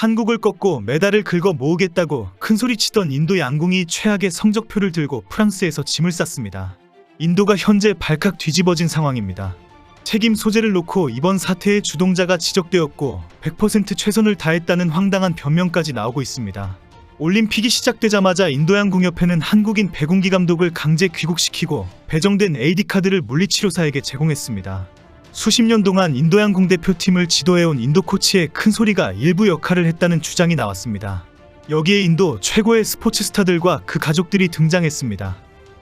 한국을 꺾고 메달을 긁어 모으겠다고 큰소리치던 인도 양궁이 최악의 성적표를 들고 프랑스에서 짐을 쌌습니다. 인도가 현재 발칵 뒤집어진 상황입니다. 책임 소재를 놓고 이번 사태의 주동자가 지적되었고 100% 최선을 다했다는 황당한 변명까지 나오고 있습니다. 올림픽이 시작되자마자 인도양궁협회는 한국인 배궁기 감독을 강제 귀국시키고 배정된 AD카드를 물리치료사에게 제공했습니다. 수십 년 동안 인도양궁 대표팀을 지도해온 인도 코치의 큰 소리가 일부 역할을 했다는 주장이 나왔습니다. 여기에 인도 최고의 스포츠 스타들과 그 가족들이 등장했습니다.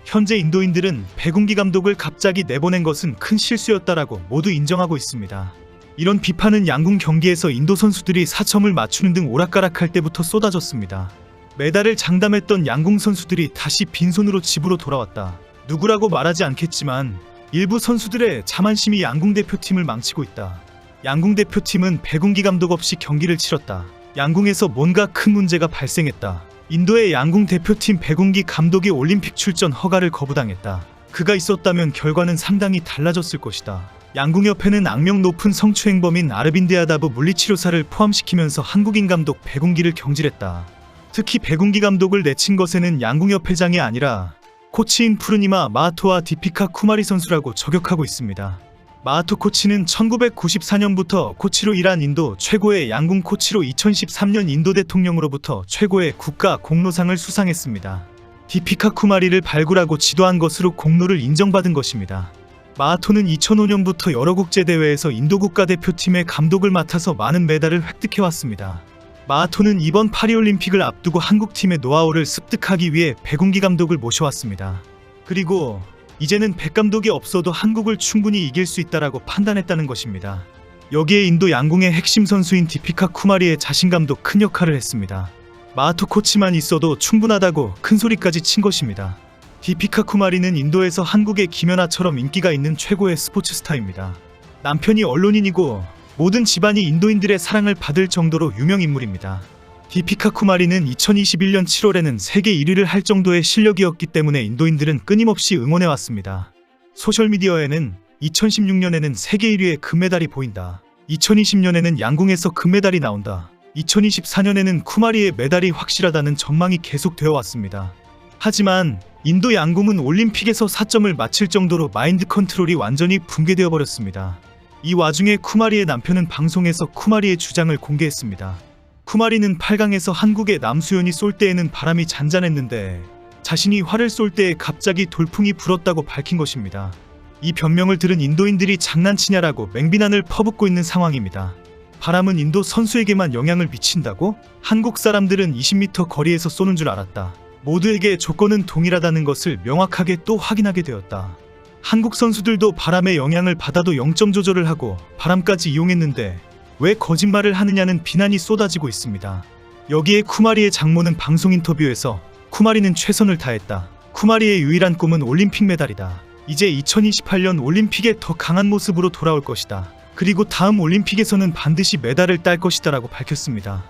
현재 인도인들은 배궁기 감독을 갑자기 내보낸 것은 큰 실수였다라고 모두 인정하고 있습니다. 이런 비판은 양궁 경기에서 인도 선수들이 사점을 맞추는 등 오락가락할 때부터 쏟아졌습니다. 메달을 장담했던 양궁 선수들이 다시 빈손으로 집으로 돌아왔다. 누구라고 말하지 않겠지만 일부 선수들의 자만심이 양궁 대표팀을 망치고 있다. 양궁 대표팀은 배궁기 감독 없이 경기를 치렀다. 양궁에서 뭔가 큰 문제가 발생했다. 인도의 양궁 대표팀 배궁기 감독이 올림픽 출전 허가를 거부당했다. 그가 있었다면 결과는 상당히 달라졌을 것이다. 양궁협회는 악명 높은 성추행범인 아르빈드 야다브 물리치료사를 포함시키면서 한국인 감독 배궁기를 경질했다. 특히 배궁기 감독을 내친 것에는 양궁협회장이 아니라 코치인 푸르니마 마하토와 디피카 쿠마리 선수라고 저격하고 있습니다. 마하토 코치는 1994년부터 코치로 일한 인도 최고의 양궁 코치로 2013년 인도 대통령으로부터 최고의 국가 공로상을 수상했습니다. 디피카 쿠마리를 발굴하고 지도한 것으로 공로를 인정받은 것입니다. 마하토는 2005년부터 여러 국제대회에서 인도 국가대표팀의 감독을 맡아서 많은 메달을 획득해왔습니다. 마하토는 이번 파리올림픽을 앞두고 한국팀의 노하우를 습득하기 위해 배궁기 감독을 모셔왔습니다. 그리고 이제는 백 감독이 없어도 한국을 충분히 이길 수 있다라고 판단했다는 것입니다. 여기에 인도 양궁의 핵심 선수인 디피카 쿠마리의 자신감도 큰 역할을 했습니다. 마하토 코치만 있어도 충분하다고 큰 소리까지 친 것입니다. 디피카 쿠마리는 인도에서 한국의 김연아처럼 인기가 있는 최고의 스포츠 스타입니다. 남편이 언론인이고 모든 집안이 인도인들의 사랑을 받을 정도로 유명 인물입니다. 디피카 쿠마리는 2021년 7월에는 세계 1위를 할 정도의 실력이었기 때문에 인도인들은 끊임없이 응원해왔습니다. 소셜미디어에는 2016년에는 세계 1위의 금메달이 보인다. 2020년에는 양궁에서 금메달이 나온다. 2024년에는 쿠마리의 메달이 확실하다는 전망이 계속되어 왔습니다. 하지만 인도 양궁은 올림픽에서 4점을 맞힐 정도로 마인드 컨트롤이 완전히 붕괴되어 버렸습니다. 이 와중에 쿠마리의 남편은 방송에서 쿠마리의 주장을 공개했습니다. 쿠마리는 8강에서 한국의 남수연이 쏠 때에는 바람이 잔잔했는데 자신이 활을 쏠 때에 갑자기 돌풍이 불었다고 밝힌 것입니다. 이 변명을 들은 인도인들이 장난치냐라고 맹비난을 퍼붓고 있는 상황입니다. 바람은 인도 선수에게만 영향을 미친다고? 한국 사람들은 20m 거리에서 쏘는 줄 알았다. 모두에게 조건은 동일하다는 것을 명확하게 또 확인하게 되었다. 한국 선수들도 바람의 영향을 받아도 0점 조절을 하고 바람까지 이용했는데 왜 거짓말을 하느냐는 비난이 쏟아지고 있습니다. 여기에 쿠마리의 장모는 방송 인터뷰에서 쿠마리는 최선을 다했다. 쿠마리의 유일한 꿈은 올림픽 메달이다. 이제 2028년 올림픽에 더 강한 모습으로 돌아올 것이다. 그리고 다음 올림픽에서는 반드시 메달을 딸 것이다 라고 밝혔습니다.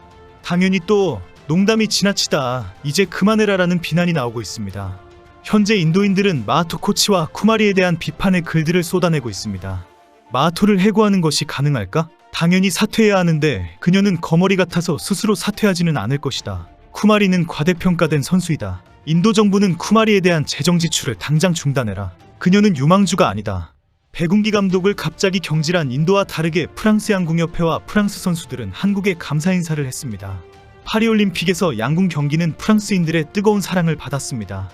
당연히 또 농담이 지나치다. 이제 그만해라라는 비난이 나오고 있습니다. 현재 인도인들은 마하토 코치와 쿠마리에 대한 비판의 글들을 쏟아내고 있습니다. 마하토를 해고하는 것이 가능할까? 당연히 사퇴해야 하는데 그녀는 거머리 같아서 스스로 사퇴하지는 않을 것이다. 쿠마리는 과대평가된 선수이다. 인도 정부는 쿠마리에 대한 재정 지출을 당장 중단해라. 그녀는 유망주가 아니다. 배궁기 감독을 갑자기 경질한 인도와 다르게 프랑스 양궁협회와 프랑스 선수들은 한국에 감사 인사를 했습니다. 파리올림픽에서 양궁 경기는 프랑스인들의 뜨거운 사랑을 받았습니다.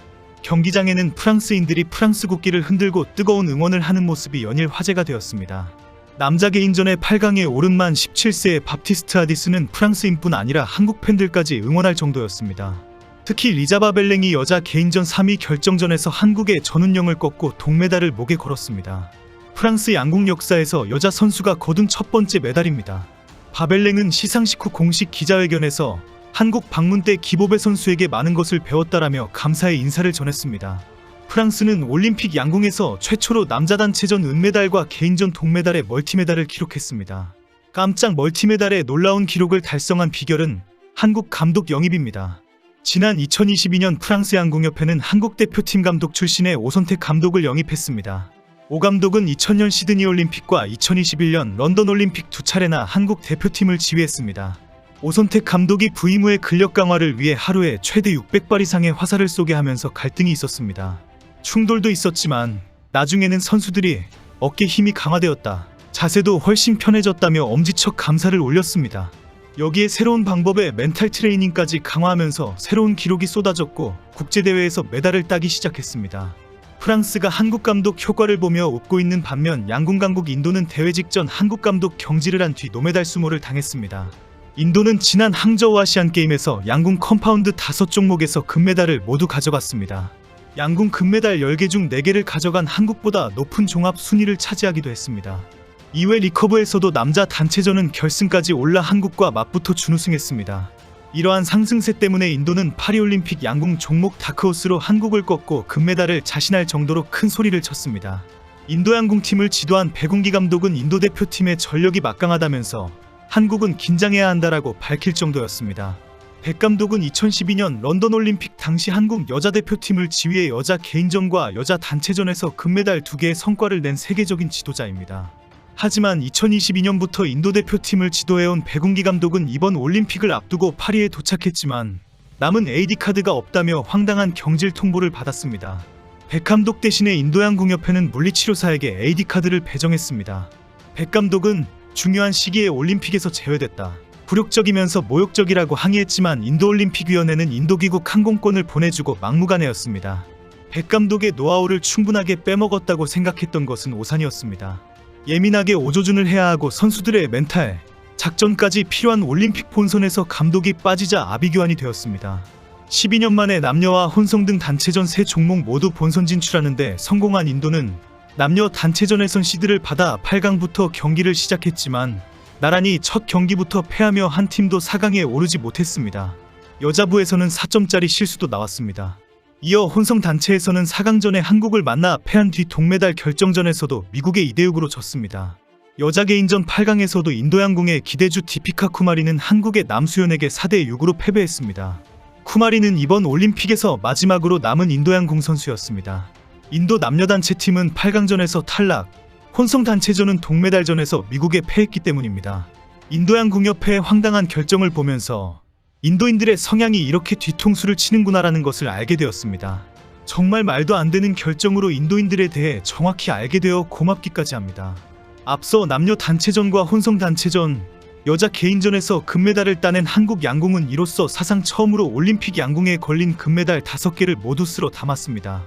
경기장에는 프랑스인들이 프랑스 국기를 흔들고 뜨거운 응원을 하는 모습이 연일 화제가 되었습니다. 남자 개인전의 8강에 오른 만 17세의 밥티스트 아디스는 프랑스인뿐 아니라 한국 팬들까지 응원할 정도였습니다. 특히 리자바 벨랭이 여자 개인전 3위 결정전에서 한국의 전운영을 꺾고 동메달을 목에 걸었습니다. 프랑스 양궁 역사에서 여자 선수가 거둔 첫 번째 메달입니다. 바벨랭은 시상식 후 공식 기자회견에서 한국 방문 때 기보배 선수에게 많은 것을 배웠다라며 감사의 인사를 전했습니다. 프랑스는 올림픽 양궁에서 최초로 남자 단체전 은메달과 개인전 동메달의 멀티메달을 기록했습니다. 깜짝 멀티메달의 놀라운 기록을 달성한 비결은 한국 감독 영입입니다. 지난 2022년 프랑스 양궁협회는 한국 대표팀 감독 출신의 오선택 감독을 영입했습니다. 오 감독은 2000년 시드니 올림픽과 2021년 런던 올림픽 두 차례나 한국 대표팀을 지휘했습니다. 오선택 감독이 부임 후의 근력 강화를 위해 하루에 최대 600발 이상의 화살을 쏘게 하면서 갈등이 있었습니다. 충돌도 있었지만 나중에는 선수들이 어깨 힘이 강화되었다, 자세도 훨씬 편해졌다며 엄지척 감사를 올렸습니다. 여기에 새로운 방법의 멘탈 트레이닝까지 강화하면서 새로운 기록이 쏟아졌고 국제대회에서 메달을 따기 시작했습니다. 프랑스가 한국 감독 효과를 보며 웃고 있는 반면 양궁 강국 인도는 대회 직전 한국 감독 경질을 한 뒤 노메달 수모를 당했습니다. 인도는 지난 항저우 아시안게임에서 양궁 컴파운드 5종목에서 금메달을 모두 가져갔습니다. 양궁 금메달 10개 중 4개를 가져간 한국보다 높은 종합 순위를 차지하기도 했습니다. 이외 리커브에서도 남자 단체전은 결승까지 올라 한국과 맞붙어 준우승했습니다. 이러한 상승세 때문에 인도는 파리올림픽 양궁 종목 다크호스로 한국을 꺾고 금메달을 자신할 정도로 큰 소리를 쳤습니다. 인도 양궁팀을 지도한 백운기 감독은 인도 대표팀의 전력이 막강하다면서 한국은 긴장해야 한다라고 밝힐 정도였습니다. 백 감독은 2012년 런던 올림픽 당시 한국 여자 대표팀을 지휘해 여자 개인전과 여자 단체전에서 금메달 2개의 성과를 낸 세계적인 지도자입니다. 하지만 2022년부터 인도 대표팀을 지도해온 백운기 감독은 이번 올림픽을 앞두고 파리에 도착했지만 남은 AD카드가 없다며 황당한 경질 통보를 받았습니다. 백 감독 대신에 인도양궁협회는 물리치료사에게 AD카드를 배정했습니다. 백 감독은 중요한 시기에 올림픽에서 제외됐다, 굴욕적이면서 모욕적이라고 항의했지만 인도올림픽위원회는 인도귀국 항공권을 보내주고 막무가내였습니다. 백 감독의 노하우를 충분하게 빼먹었다고 생각했던 것은 오산이었습니다. 예민하게 오조준을 해야 하고 선수들의 멘탈, 작전까지 필요한 올림픽 본선에서 감독이 빠지자 아비규환이 되었습니다. 12년 만에 남녀와 혼성 등 단체전 3종목 모두 본선 진출하는데 성공한 인도는 남녀 단체전에선 시드를 받아 8강부터 경기를 시작했지만 나란히 첫 경기부터 패하며 한 팀도 4강에 오르지 못했습니다. 여자부에서는 4점짜리 실수도 나왔습니다. 이어 혼성 단체에서는 4강전에 한국을 만나 패한 뒤 동메달 결정전에서도 미국에 2대6으로 졌습니다. 여자 개인전 8강에서도 인도양궁의 기대주 디피카 쿠마리는 한국의 남수연에게 4대6으로 패배했습니다. 쿠마리는 이번 올림픽에서 마지막으로 남은 인도양궁 선수였습니다. 인도 남녀 단체팀은 8강전에서 탈락, 혼성 단체전은 동메달전에서 미국에 패했기 때문입니다. 인도양궁협회의 황당한 결정을 보면서 인도인들의 성향이 이렇게 뒤통수를 치는구나라는 것을 알게 되었습니다. 정말 말도 안 되는 결정으로 인도인들에 대해 정확히 알게 되어 고맙기까지 합니다. 앞서 남녀 단체전과 혼성 단체전, 여자 개인전에서 금메달을 따낸 한국 양궁은 이로써 사상 처음으로 올림픽 양궁에 걸린 금메달 5개를 모두 쓸어 담았습니다.